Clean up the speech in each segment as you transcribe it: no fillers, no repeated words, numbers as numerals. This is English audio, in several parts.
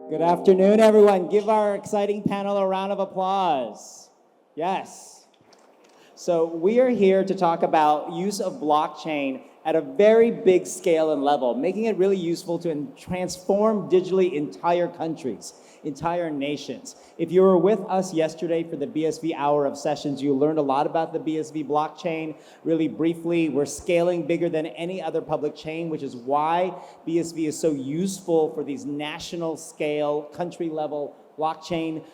Good afternoon, everyone. Give our exciting panel a round of applause. Yes. So we are here to talk about use of blockchain at a very big scale and level, making it really useful to transform digitally entire countries, entire nations. If you were with us yesterday for the BSV Hour of Sessions, you learned a lot about the BSV blockchain. Really briefly, we're scaling bigger than any other public chain, which is why BSV is so useful for these national scale, country level blockchain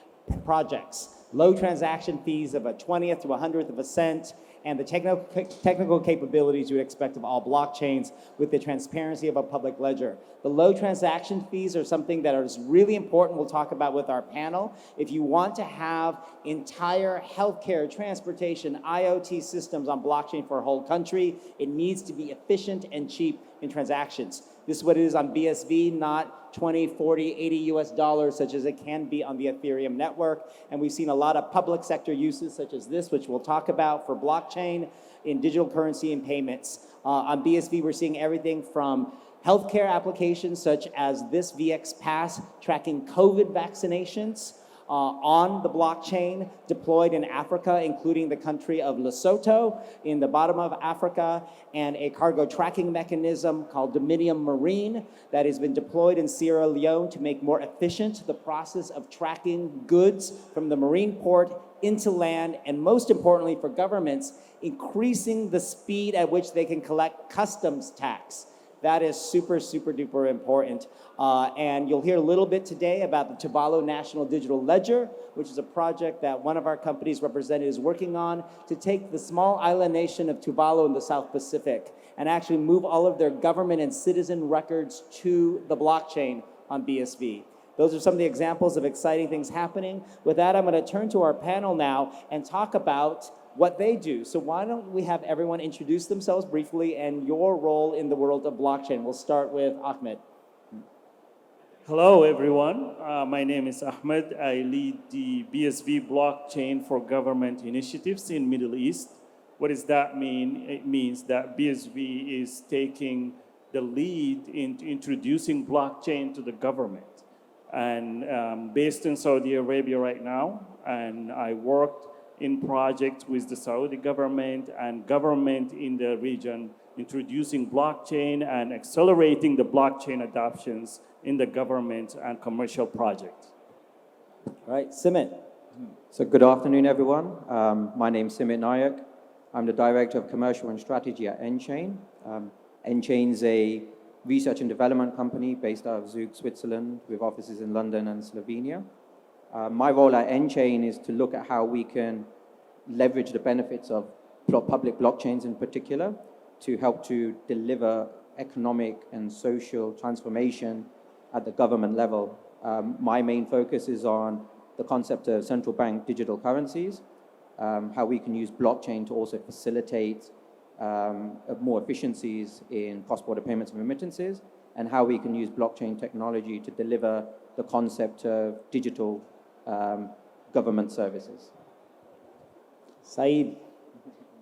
projects. Low transaction fees of a 20th to 100th of a cent, and the technical capabilities you would expect of all blockchains with the transparency of a public ledger. The low transaction fees are something that is really important we'll talk about with our panel. If you want to have entire healthcare, transportation, IoT systems on blockchain for a whole country, it needs to be efficient and cheap in transactions. This is what it is on BSV, not 20, 40, 80 US dollars, such as it can be on the Ethereum network. And we've seen a lot of public sector uses such as this, which we'll talk about for blockchain in digital currency and payments. On BSV, we're seeing everything from healthcare applications such as this VX Pass tracking COVID vaccinations on the blockchain, deployed in Africa, including the country of Lesotho in the bottom of Africa, and a cargo tracking mechanism called Dominium Marine that has been deployed in Sierra Leone to make more efficient the process of tracking goods from the marine port into land, and most importantly for governments, increasing the speed at which they can collect customs tax. That is super, super duper important. And you'll hear a little bit today about the Tuvalu National Digital Ledger, which is a project that one of our companies represented is working on to take the small island nation of Tuvalu in the South Pacific and actually move all of their government and citizen records to the blockchain on BSV. Those are some of the examples of exciting things happening. With that, I'm going to turn to our panel now and talk about what they do. So why don't we have everyone introduce themselves briefly and your role in the world of blockchain. We'll start with Ahmed. Hello, everyone. My name is Ahmed. I lead the BSV Blockchain for Government Initiatives in Middle East. What does that mean? It means that BSV is taking the lead in introducing blockchain to the government. And based in Saudi Arabia right now, and I worked in projects with the Saudi government and government in the region, introducing blockchain and accelerating the blockchain adoptions in the government and commercial projects. All right, Simit. So good afternoon, everyone. My name is Simit Naik. I'm the Director of Commercial and Strategy at nChain. nChain is a research and development company based out of Zug, Switzerland, with offices in London and Slovenia. My role at nChain is to look at how we can leverage the benefits of public blockchains in particular to help to deliver economic and social transformation at the government level. My main focus is on the concept of central bank digital currencies, how we can use blockchain to also facilitate more efficiencies in cross-border payments and remittances, and how we can use blockchain technology to deliver the concept of digital government services. Saeed.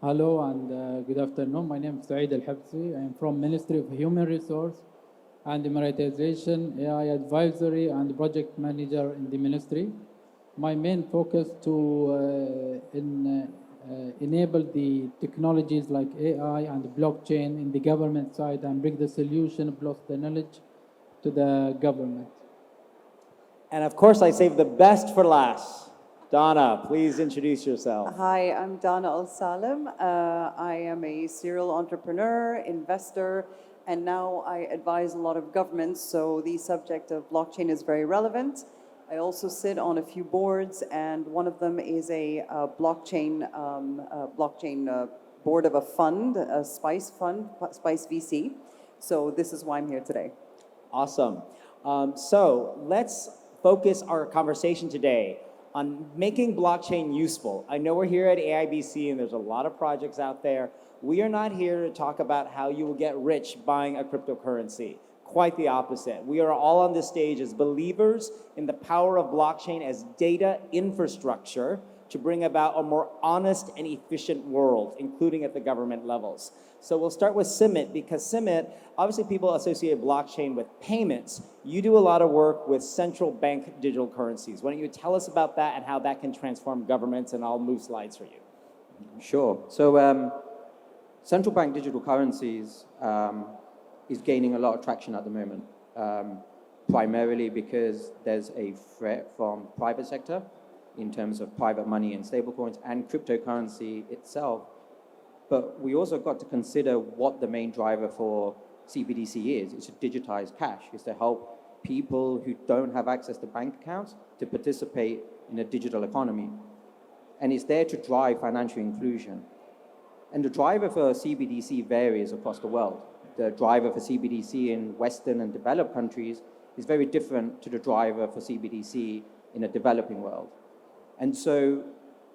Hello and good afternoon. My name is Saeed Alhebsi. I am from Ministry of Human Resource and Emiratisation, AI Advisory and Project Manager in the Ministry. My main focus to enable the technologies like AI and blockchain in the government side and bring the solution plus the knowledge to the government. And of course, I saved the best for last. Donna, please introduce yourself. Hi, I'm Donna Al Salem. I am a serial entrepreneur, investor, and now I advise a lot of governments, so the subject of blockchain is very relevant. I also sit on a few boards, and one of them is a blockchain board of a fund, a SPICE fund, SPICE VC. So this is why I'm here today. Awesome. So let's focus our conversation today on making blockchain useful. I know we're here at AIBC and there's a lot of projects out there. We are not here to talk about how you will get rich buying a cryptocurrency. Quite the opposite. We are all on this stage as believers in the power of blockchain as data infrastructure to bring about a more honest and efficient world, including at the government levels. So we'll start with Simit, because Simit, obviously people associate blockchain with payments. You do a lot of work with central bank digital currencies. Why don't you tell us about that and how that can transform governments, and I'll move slides for you. Sure. So central bank digital currencies is gaining a lot of traction at the moment, primarily because there's a threat from private sector in terms of private money and stablecoins and cryptocurrency itself. But we also got to consider what the main driver for CBDC is. It's to digitize cash. It's to help people who don't have access to bank accounts to participate in a digital economy. And it's there to drive financial inclusion. And the driver for CBDC varies across the world. The driver for CBDC in Western and developed countries is very different to the driver for CBDC in a developing world. And so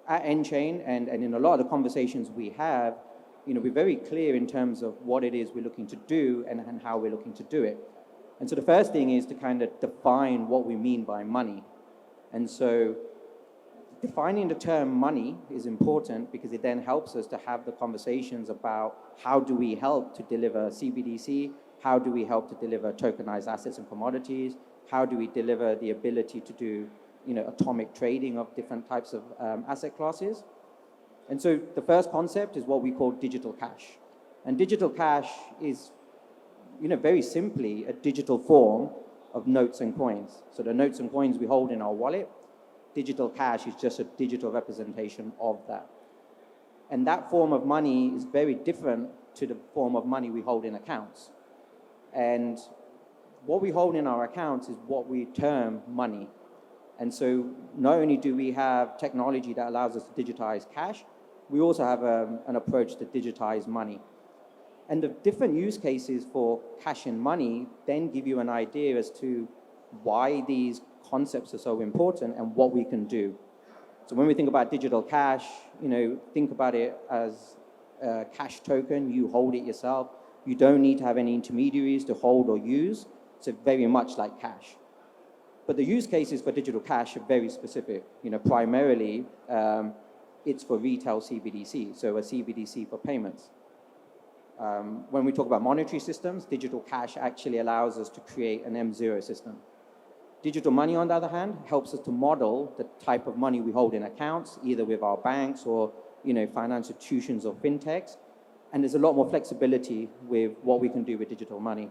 at nChain and in a lot of the conversations we have, we're very clear in terms of what it is we're looking to do and how we're looking to do it. And so the first thing is to kind of define what we mean by money. And so defining the term money is important because it then helps us to have the conversations about how do we help to deliver CBDC, how do we help to deliver tokenized assets and commodities, how do we deliver the ability to do atomic trading of different types of asset classes. And so the first concept is what we call digital cash. And digital cash is, very simply a digital form of notes and coins. So the notes and coins we hold in our wallet, digital cash is just a digital representation of that. And that form of money is very different to the form of money we hold in accounts. And what we hold in our accounts is what we term money. And so not only do we have technology that allows us to digitize cash, we also have an approach to digitize money. And the different use cases for cash and money then give you an idea as to why these concepts are so important and what we can do. So when we think about digital cash, think about it as a cash token. You hold it yourself. You don't need to have any intermediaries to hold or use. So very much like cash. But the use cases for digital cash are very specific. Primarily, it's for retail CBDC, so a CBDC for payments. When we talk about monetary systems, digital cash actually allows us to create an M0 system. Digital money, on the other hand, helps us to model the type of money we hold in accounts, either with our banks or financial institutions or fintechs. And there's a lot more flexibility with what we can do with digital money.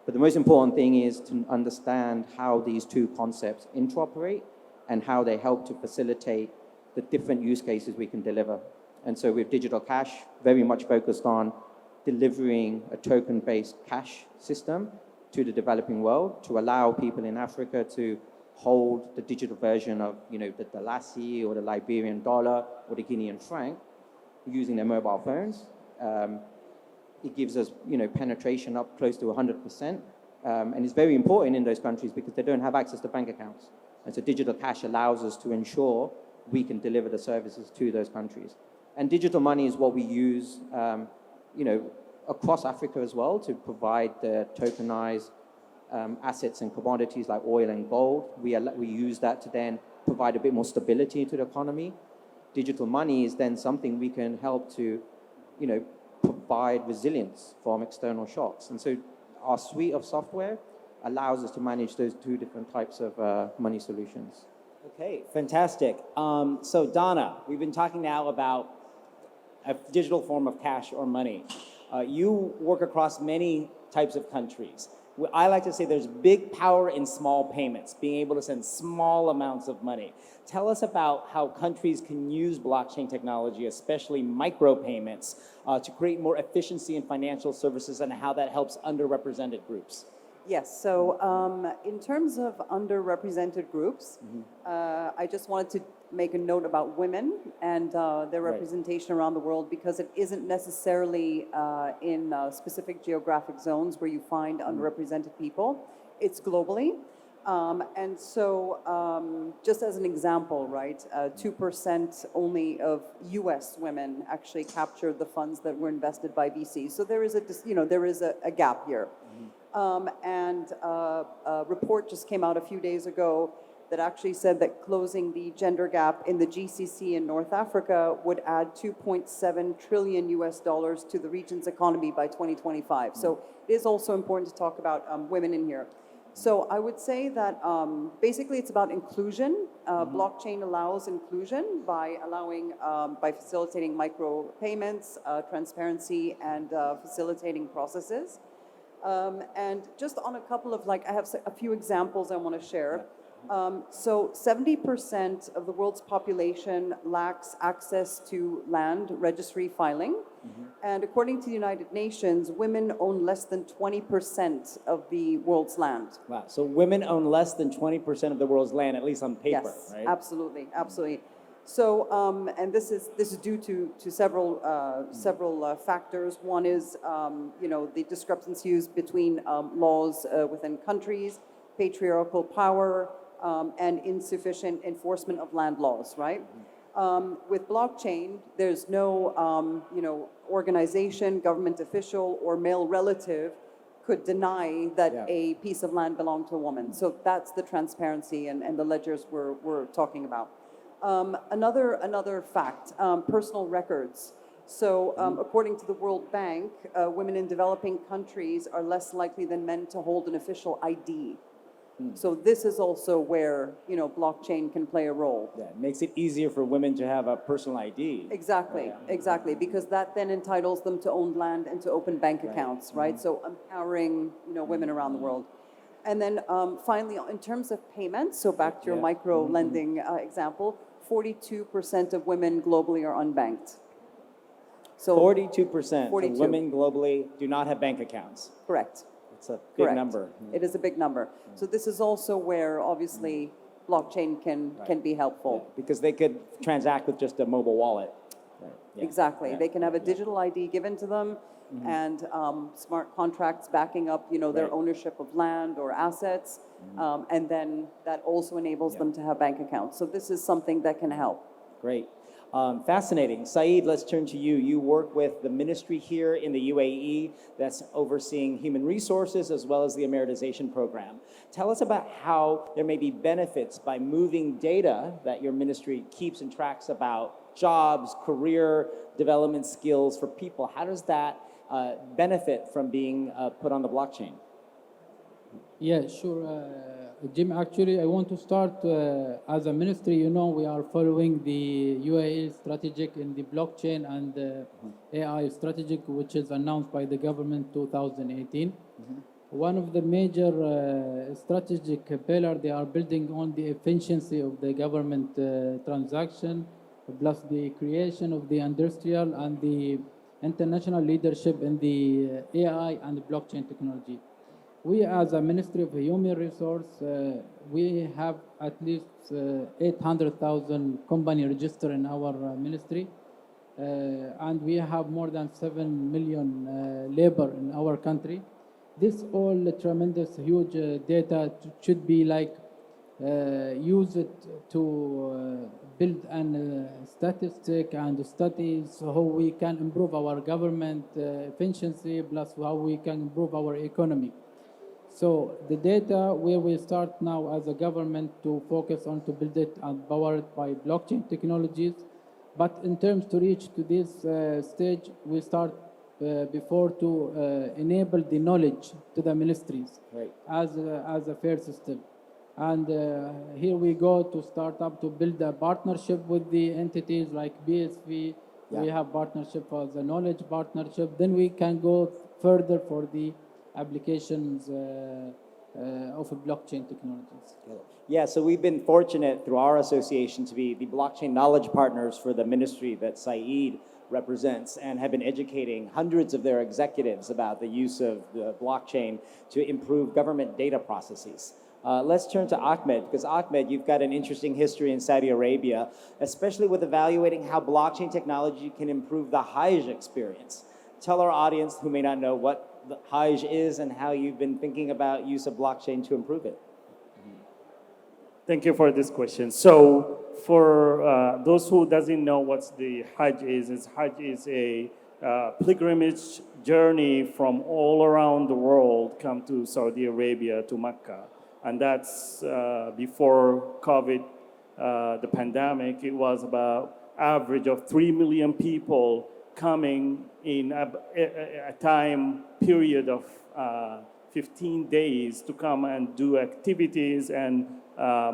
But the most important thing is to understand how these two concepts interoperate and how they help to facilitate the different use cases we can deliver. And so with digital cash, very much focused on delivering a token-based cash system to the developing world to allow people in Africa to hold the digital version of the Dalasi or the Liberian dollar or the Guinean franc using their mobile phones. It gives us, penetration up close to 100%. And it's very important in those countries because they don't have access to bank accounts. And so digital cash allows us to ensure we can deliver the services to those countries. And digital money is what we use, across Africa as well to provide the tokenized assets and commodities like oil and gold. We use that to then provide a bit more stability to the economy. Digital money is then something we can help to, provide resilience from external shocks. And so our suite of software allows us to manage those two different types of money solutions. Okay, fantastic. So Donna, we've been talking now about a digital form of cash or money. You work across many types of countries. I like to say there's big power in small payments, being able to send small amounts of money. Tell us about how countries can use blockchain technology, especially micropayments, to create more efficiency in financial services and how that helps underrepresented groups. Yes, so in terms of underrepresented groups, I just wanted to make a note about women and their representation around the world, because it isn't necessarily in specific geographic zones where you find underrepresented people. It's globally. And so just as an example, right, 2% only of US women actually captured the funds that were invested by VC. So there is a gap here. And a report just came out a few days ago that actually said that closing the gender gap in the GCC in North Africa would add 2.7 trillion US dollars to the region's economy by 2025. So it is also important to talk about women in here. So I would say that basically it's about inclusion. Blockchain allows inclusion by allowing, by facilitating micro payments, transparency, and facilitating processes. And just on a couple of, like, I have a few examples I want to share. So 70% of the world's population lacks access to land registry filing. And according to the United Nations, women own less than 20% of the world's land. Wow. So women own less than 20% of the world's land, at least on paper, Yes, right? absolutely, absolutely. So, and this is due to several factors. One is, you know, the discrepancies between laws within countries, patriarchal power, and insufficient enforcement of land laws, right? With blockchain, there's no, you know, organization, government official, or male relative could deny that a piece of land belonged to a woman. So that's the transparency and the ledgers we're talking about. Another fact, personal records. So according to the World Bank, women in developing countries are less likely than men to hold an official ID. So this is also where, you know, blockchain can play a role. Yeah, it makes it easier for women to have a personal ID. Exactly, exactly, because that then entitles them to own land and to open bank accounts, right? So empowering, you know, women around the world. And then finally, in terms of payments, so back to your micro lending example, 42% of women globally are unbanked. So 42% of 42. women globally do not have bank accounts. correct. It's a big Correct. number. It is a big number. So this is also where obviously blockchain can be helpful. Because they could transact with just a mobile wallet. Right. Yeah. Exactly. Yeah. They can have a digital ID given to them and smart contracts backing up, you know, their Right. ownership of land or assets. And then that also enables them to have bank accounts. So this is something that can help. Great. Fascinating. Saeed, let's turn to you. You work with the ministry here in the UAE that's overseeing human resources as well as the Emiratisation program. Tell us about how there may be benefits by moving data that your ministry keeps and tracks about jobs, career development skills for people. How does that benefit from being put on the blockchain? Yeah, sure. Jim, actually, I want to start as a ministry. You know, we are following the UAE strategic in the blockchain and AI strategic, which is announced by the government 2018. One of the major strategic pillar they are building on the efficiency of the government transaction, plus the creation of the industrial and the international leadership in the AI and blockchain technology. We, as a Ministry of Human Resource, we have at least 800,000 company registered in our ministry, and we have more than 7 million labor in our country. This all tremendous, huge data should be like used to build an statistic and studies how we can improve our government efficiency, plus how we can improve our economy. So the data where we start now as a government to focus on to build it and power it by blockchain technologies. But in terms to reach to this stage, we start before to enable the knowledge to the ministries as a first step. And here we go to start up to build a partnership with the entities like BSV. We have partnership as a knowledge partnership. Then we can go further for the applications of blockchain technologies. Yeah, so we've been fortunate through our association to be the blockchain knowledge partners for the ministry that Saeed represents and have been educating hundreds of their executives about the use of the blockchain to improve government data processes. Let's turn to Ahmed, because Ahmed, you've got an interesting history in Saudi Arabia, especially with evaluating how blockchain technology can improve the Hajj experience. Tell our audience who may not know what the Hajj is and how you've been thinking about use of blockchain to improve it. Thank you for this question. So for those who doesn't know what the Hajj is a pilgrimage journey from all around the world come to Saudi Arabia, to Mecca. and that's before COVID, the pandemic. It was about average of 3 million people coming in a time period of 15 days to come and do activities and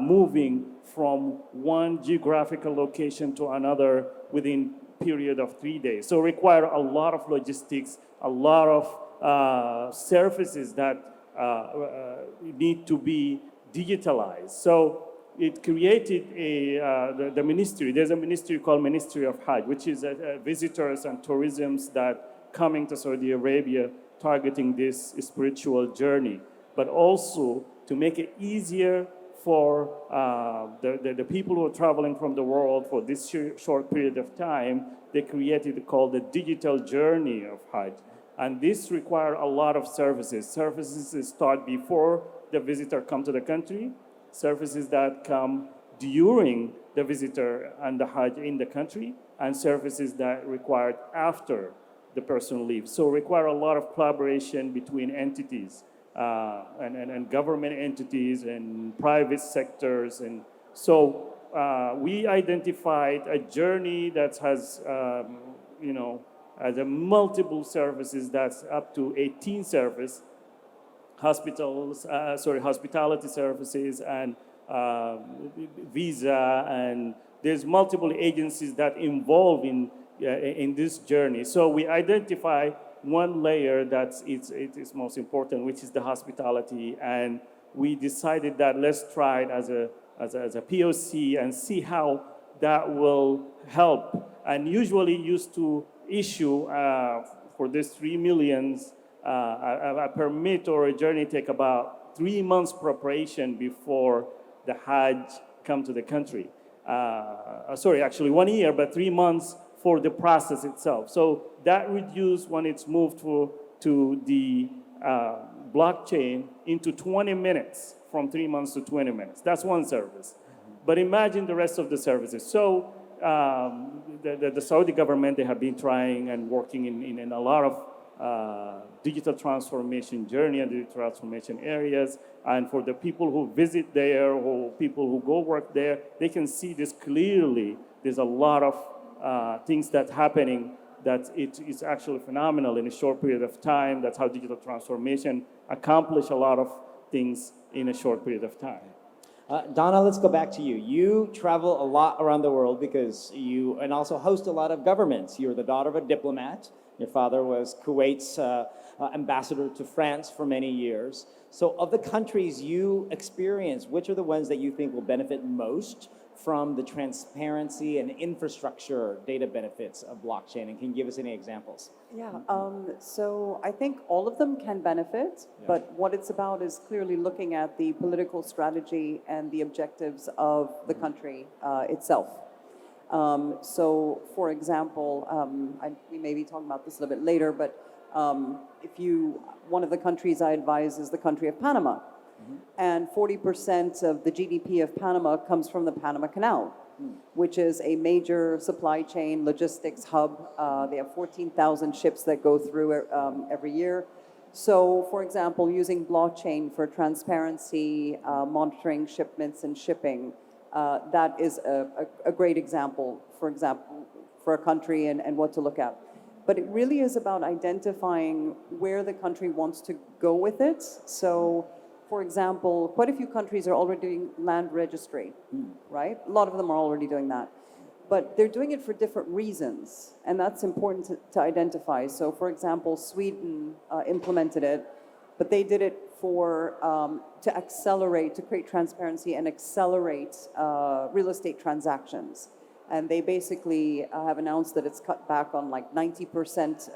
moving from one geographical location to another within period of 3 days. So require a lot of logistics, a lot of services that need to be digitalized. So it created the ministry. There's a ministry called Ministry of Hajj, which is visitors and tourisms that coming to Saudi Arabia targeting this spiritual journey, but also to make it easier for the people who are traveling from the world for this short period of time. They created called the digital journey of Hajj. And this requires a lot of services. Services start before the visitor comes to the country, services that come during the visitor and the Hajj in the country, and services that required after the person leaves. So require a lot of collaboration between entities and government entities and private sectors. And so we identified a journey that has, as a multiple services that's up to 18 services, hospitality services and visa, and there's multiple agencies that involve in this journey. So we identify one layer that it is most important, which is the hospitality, and we decided that let's try it as a POC and see how that will help. And usually used to issue for this 3 million a permit or a journey take about 3 months preparation before the Hajj come to the country. Actually 1 year, but 3 months for the process itself. So that reduced when it's moved to the blockchain into 20 minutes, from 3 months to 20 minutes. That's one service. But imagine the rest of the services. So the Saudi government, they have been trying and working in a lot of digital transformation journey and digital transformation areas. And for the people who visit there, or people who go work there, they can see this clearly. There's a lot of things that's happening that it is actually phenomenal in a short period of time. That's how digital transformation accomplish a lot of things in a short period of time. Donna, let's go back to you. You travel a lot around the world because and also host a lot of governments. You're the daughter of a diplomat. Your father was Kuwait's ambassador to France for many years. So of the countries you experience, which are the ones that you think will benefit most from the transparency and infrastructure data benefits of blockchain? And can you give us any examples? Yeah, so I think all of them can benefit, but what it's about is clearly looking at the political strategy and the objectives of the country itself. So, for example, we may be talking about this a little bit later, but one of the countries I advise is the country of Panama. And 40% of the GDP of Panama comes from the Panama Canal, which is a major supply chain logistics hub. They have 14,000 ships that go through every year. So, for example, using blockchain for transparency, monitoring shipments and shipping, that is a great example, for a country and what to look at. But it really is about identifying where the country wants to go with it. So, for example, quite a few countries are already doing land registry, right? A lot of them are already doing that. But they're doing it for different reasons, and that's important to identify. So, for example, Sweden implemented it, but they did it to accelerate, to create transparency and accelerate real estate transactions. And they basically have announced that it's cut back on like 90%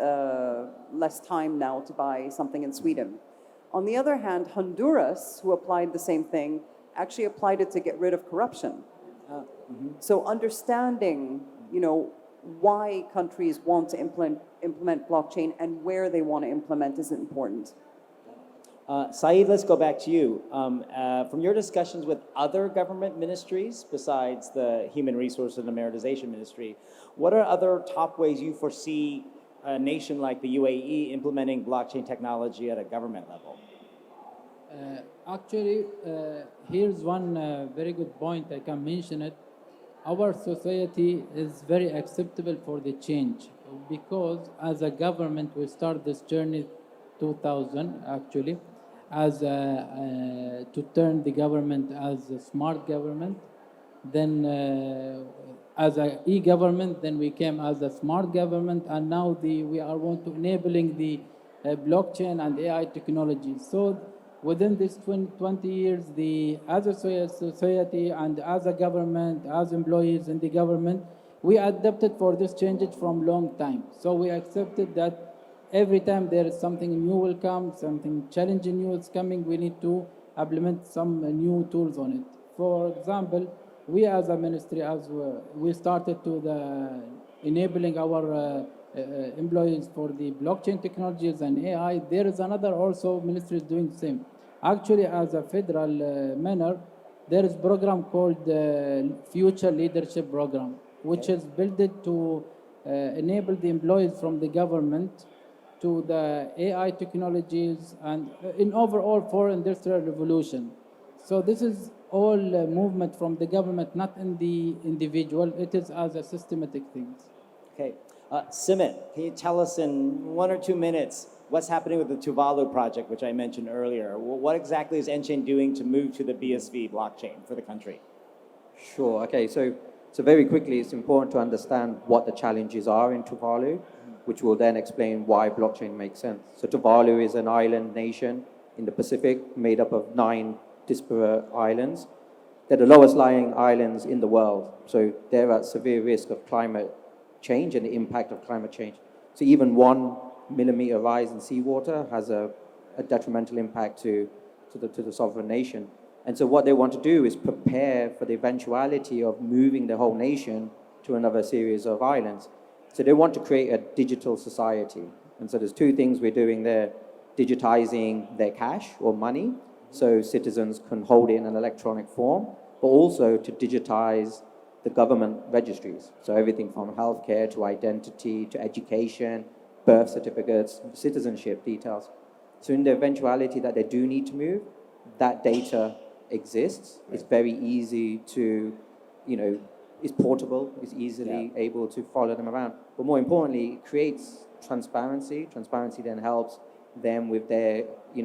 less time now to buy something in Sweden. On the other hand, Honduras, who applied the same thing, actually applied it to get rid of corruption. So understanding, why countries want to implement blockchain and where they want to implement is important. Saeed, let's go back to you. From your discussions with other government ministries besides the Human Resources and Emiratisation Ministry, what are other top ways you foresee a nation like the UAE implementing blockchain technology at a government level? Actually, here's one very good point. I can mention it. Our society is very acceptable for the change because as a government, we start this journey 2000 actually as to turn the government as a smart government. Then as a e-government, then we came as a smart government, and now we are want to enabling the blockchain and AI technology. So within this 20 years, as a society and as a government, as employees in the government, we adapted for this changes from long time. So we accepted that every time there is something new will come, something challenging new is coming, we need to implement some new tools on it. For example, we as a ministry, as we started to enabling our employees for the blockchain technologies and AI, there is another also ministry is doing the same. Actually, as a federal manner, there is program called Future Leadership Program, which is built to enable the employees from the government to the AI technologies and in overall for industrial revolution. So this is all movement from the government, not in the individual. It is as a systematic things. Okay. Simit, can you tell us in 1 or 2 minutes what's happening with the Tuvalu project, which I mentioned earlier? What exactly is nChain doing to move to the BSV blockchain for the country? Sure. Okay. So very quickly, it's important to understand what the challenges are in Tuvalu, which will then explain why blockchain makes sense. So Tuvalu is an island nation in the Pacific made up of 9 disparate islands. They're the lowest lying islands in the world. So they're at severe risk of climate change and the impact of climate change. So even 1 millimeter rise in seawater has a detrimental impact to the sovereign nation. And so what they want to do is prepare for the eventuality of moving the whole nation to another series of islands. So they want to create a digital society. And so there's 2 things we're doing there: digitizing their cash or money, so citizens can hold it in an electronic form, but also to digitize the government registries. So everything from healthcare to identity to education, birth certificates, citizenship details. So in the eventuality that they do need to move, that data exists. It's very easy to, it's portable, it's easily able to follow them around. But more importantly, it creates transparency. Transparency then helps them with their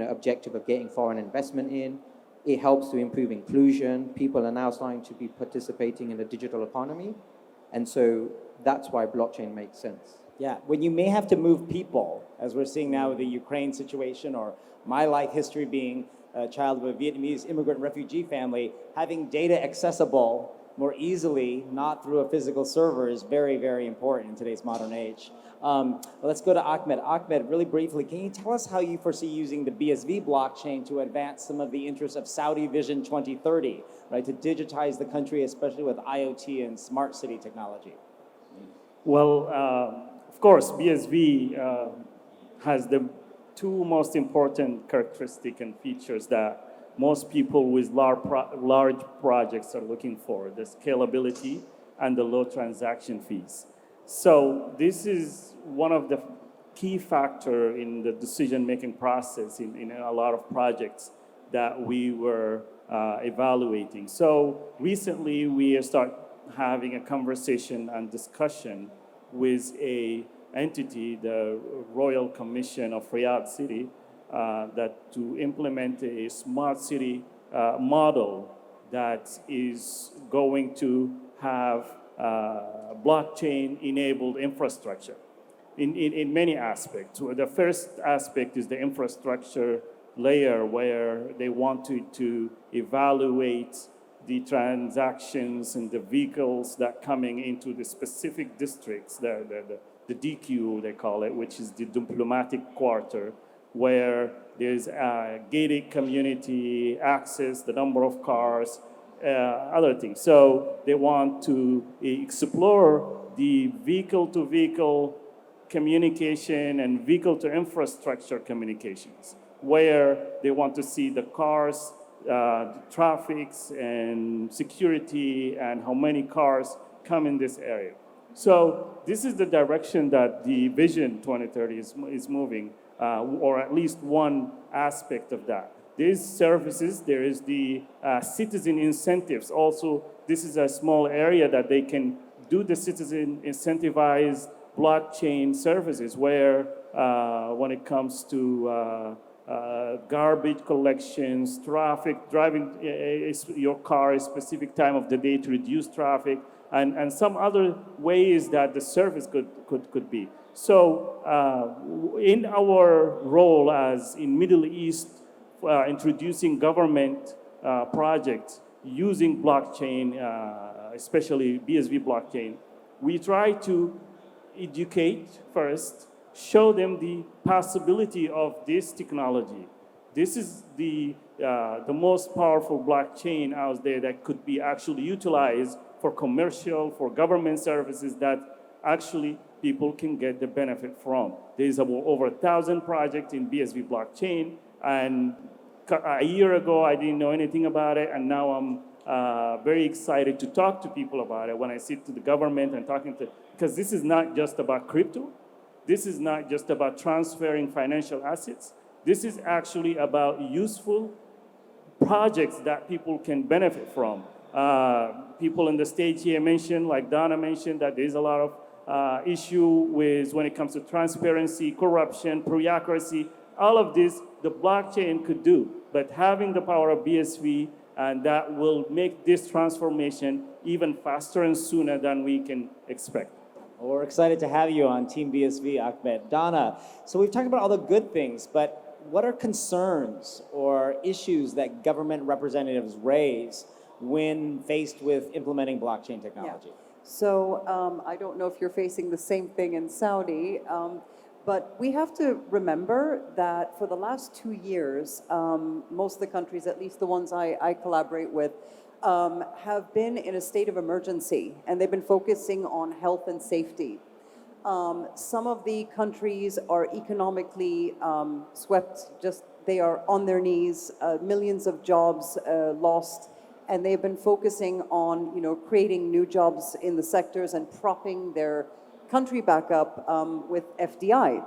objective of getting foreign investment in. It helps to improve inclusion. People are now starting to be participating in the digital economy. And so that's why blockchain makes sense. Yeah, when you may have to move people, as we're seeing now with the Ukraine situation, or my life history being a child of a Vietnamese immigrant refugee family, having data accessible more easily, not through a physical server, is very, very important in today's modern age. Let's go to Ahmed. Ahmed, really briefly, can you tell us how you foresee using the BSV blockchain to advance some of the interests of Saudi Vision 2030, right, to digitize the country, especially with IoT and smart city technology? Well, of course, BSV has the 2 most important characteristics and features that most people with large projects are looking for: the scalability and the low transaction fees. So this is one of the key factors in the decision-making process in a lot of projects that we were evaluating. So recently, we start having a conversation and discussion with a entity, the Royal Commission of Riyadh City, that to implement a smart city model that is going to have blockchain-enabled infrastructure in many aspects. So the first aspect is the infrastructure layer, where they want to evaluate the transactions and the vehicles that coming into the specific districts, the DQ they call it, which is the diplomatic quarter, where there's a gated community access, the number of cars, other things. So they want to explore the vehicle-to-vehicle communication and vehicle-to-infrastructure communications, where they want to see the cars, the traffics and security, and how many cars come in this area. So this is the direction that the Vision 2030 is moving, or at least one aspect of that. these services, there is the citizen incentives. Also, this is a small area that they can do the citizen incentivized blockchain services where when it comes to garbage collections, traffic, driving your car a specific time of the day to reduce traffic, and some other ways that the service could be. So in our role as in Middle East, introducing government projects using blockchain, especially BSV blockchain, we try to educate first, show them the possibility of this technology. This is the most powerful blockchain out there that could be actually utilized for commercial, for government services that actually people can get the benefit from. There's over 1,000 projects in BSV blockchain, and a year ago I didn't know anything about it, and now I'm very excited to talk to people about it when I sit to the government and talking to, because this is not just about crypto. This is not just about transferring financial assets. This is actually about useful projects that people can benefit from. People on the stage here mentioned, like Donna mentioned, that there's a lot of issue with when it comes to transparency, corruption, bureaucracy. All of this, the blockchain could do. But having the power of BSV, and that will make this transformation even faster and sooner than we can expect. Well, we're excited to have you on Team BSV, Ahmed. Donna, so we've talked about all the good things, but what are concerns or issues that government representatives raise when faced with implementing blockchain technology? Yeah. So I don't know if you're facing the same thing in Saudi, but we have to remember that for the last 2 years, most of the countries, at least the ones I collaborate with, have been in a state of emergency, and they've been focusing on health and safety. Some of the countries are economically swept, they are on their knees, millions of jobs lost, and they've been focusing on creating new jobs in the sectors and propping their country back up with FDI.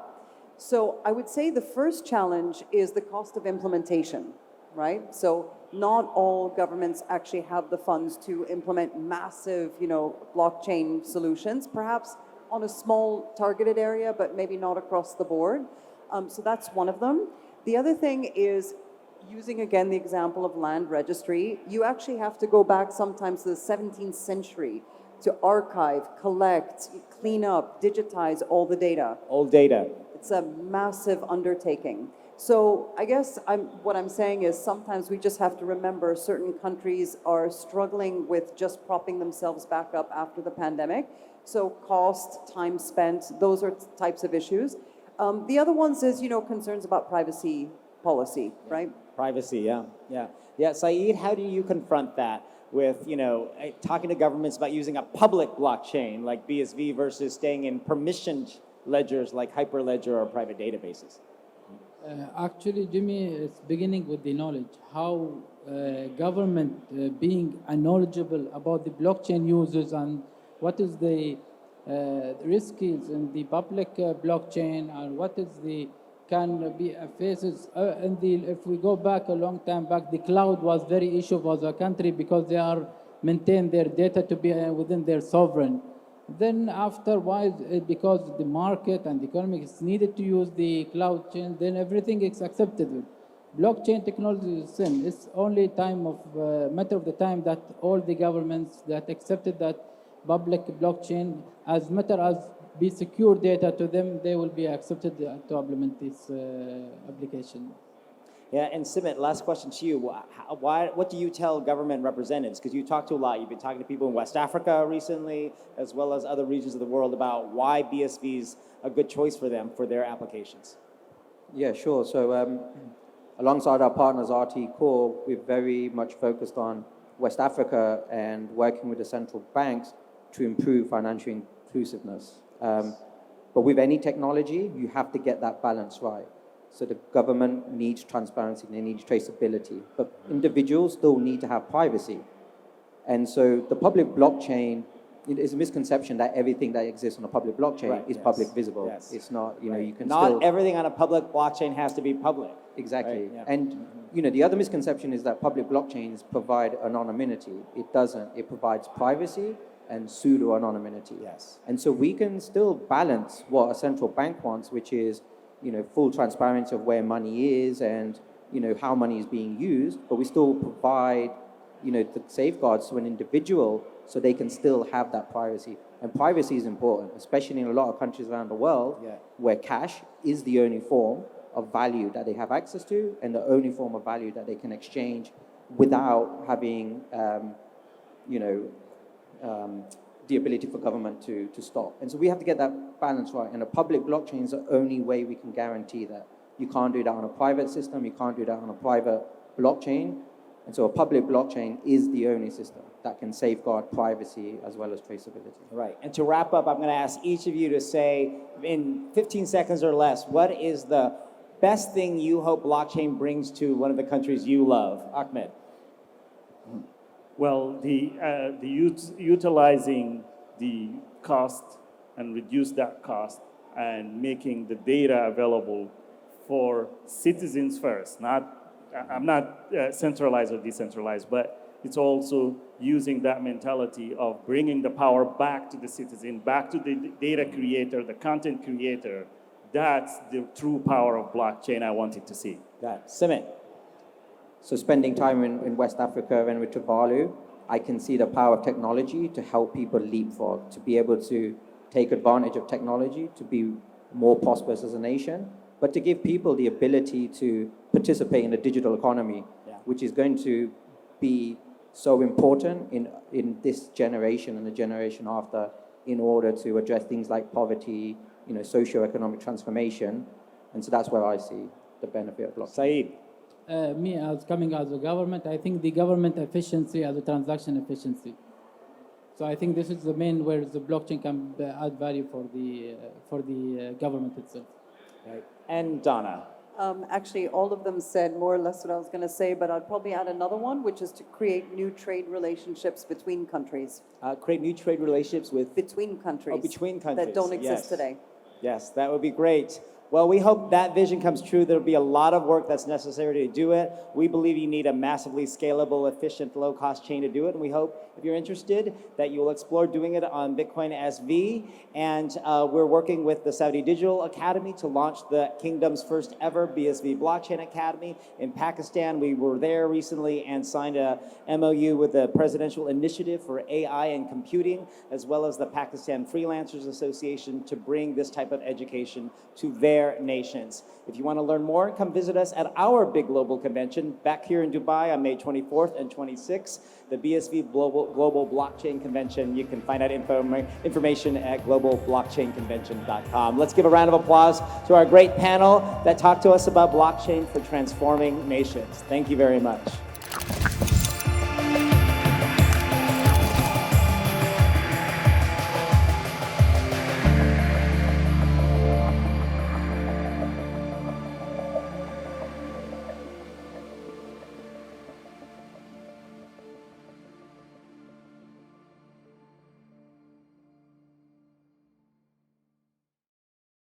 So I would say the first challenge is the cost of implementation, right? So not all governments actually have the funds to implement massive, blockchain solutions, perhaps on a small targeted area, but maybe not across the board. So that's one of them. The other thing is, using again the example of land registry, you actually have to go back sometimes to the 17th century to archive, collect, clean up, digitize all the data. Old data. It's a massive undertaking. So I guess what I'm saying is sometimes we just have to remember certain countries are struggling with just propping themselves back up after the pandemic. So cost, time spent, those are types of issues. The other ones is, concerns about privacy policy, right? Privacy, yeah. Yeah, Saeed, how do you confront that with, talking to governments about using a public blockchain like BSV versus staying in permissioned ledgers like Hyperledger or private databases? Actually, Jimmy, it's beginning with the knowledge. How government being knowledgeable about the blockchain users and what is the risks in the public blockchain and what is the can be faces. If we go back a long time back, the cloud was very issue for the country because they are maintain their data to be within their sovereign. Then afterwards, because the market and the economy is needed to use the cloud chain, then everything is accepted. Blockchain technology is same. It's only time of matter of the time that all the governments that accepted that public blockchain, as matter as be secure data to them, they will be accepted to implement this application. Yeah, and Simit, last question to you. What do you tell government representatives? Because you talk to a lot. You've been talking to people in West Africa recently, as well as other regions of the world, about why BSV is a good choice for them for their applications. Yeah, sure. So alongside our partners, RT Core, we're very much focused on West Africa and working with the central banks to improve financial inclusiveness. But with any technology, you have to get that balance right. So the government needs transparency, they need traceability, but individuals still need to have privacy. And so the public blockchain it is a misconception that everything that exists on a public blockchain Right, is yes, public visible. yes. It's not, you know, Right. you can Not still... everything on a public blockchain has to be public. Exactly. Right, yeah. And, you know, the other misconception is that public blockchains provide anonymity. It doesn't. It provides privacy and pseudo-anonymity. Yes. And so we can still balance what a central bank wants, which is, you know, full transparency of where money is and, you know, how money is being used, but we still provide, you know, the safeguards to an individual so they can still have that privacy. And privacy is important, especially in a lot of countries around the world where cash is the only form of value that they have access to and the only form of value that they can exchange without having, the ability for government to stop. And so we have to get that balance right. And a public blockchain is the only way we can guarantee that. You can't do that on a private system. You can't do that on a private blockchain. And so a public blockchain is the only system that can safeguard privacy as well as traceability. Right. And to wrap up, I'm going to ask each of you to say in 15 seconds or less, what is the best thing you hope blockchain brings to one of the countries you love? Ahmed. Well, utilizing the cost and reduce that cost and making the data available for citizens first. I'm not centralized or decentralized, but it's also using that mentality of bringing the power back to the citizen, back to the data creator, the content creator. That's the true power of blockchain I wanted to see. Got it. Simit. So spending time in West Africa and with Tuvalu, I can see the power of technology to help people leapfrog, to be able to take advantage of technology, to be more prosperous as a nation, but to give people the ability to participate in the digital economy, which is going to be so important in this generation and the generation after in order to address things like poverty, you know, socio-economic transformation. And so that's where I see the benefit of blockchain. Saeed. Me, as coming as a government, I think the government efficiency as a transaction efficiency. So I think this is the main where the blockchain can add value for the government itself. Right. And Donna. Actually, all of them said more or less what I was going to say, but I'd probably add another one, which is to create new trade relationships between countries. Create new trade relationships with... Between countries. Oh, between countries. That don't exist Yes. today. Yes, that would be great. Well, we hope that vision comes true. There'll be a lot of work that's necessary to do it. We believe you need a massively scalable, efficient, low-cost chain to do it. And we hope, if you're interested, that you will explore doing it on Bitcoin SV. And we're working with the Saudi Digital Academy to launch the kingdom's first ever BSV Blockchain Academy in Pakistan. We were there recently and signed a MOU with the Presidential Initiative for AI and Computing, as well as the Pakistan Freelancers Association, to bring this type of education to their nations. If you want to learn more, come visit us at our big global convention back here in Dubai on May 24th and 26th, the BSV Global Blockchain Convention. You can find out information at globalblockchainconvention.com. Let's give a round of applause to our great panel that talked to us about blockchain for transforming nations. Thank you very much.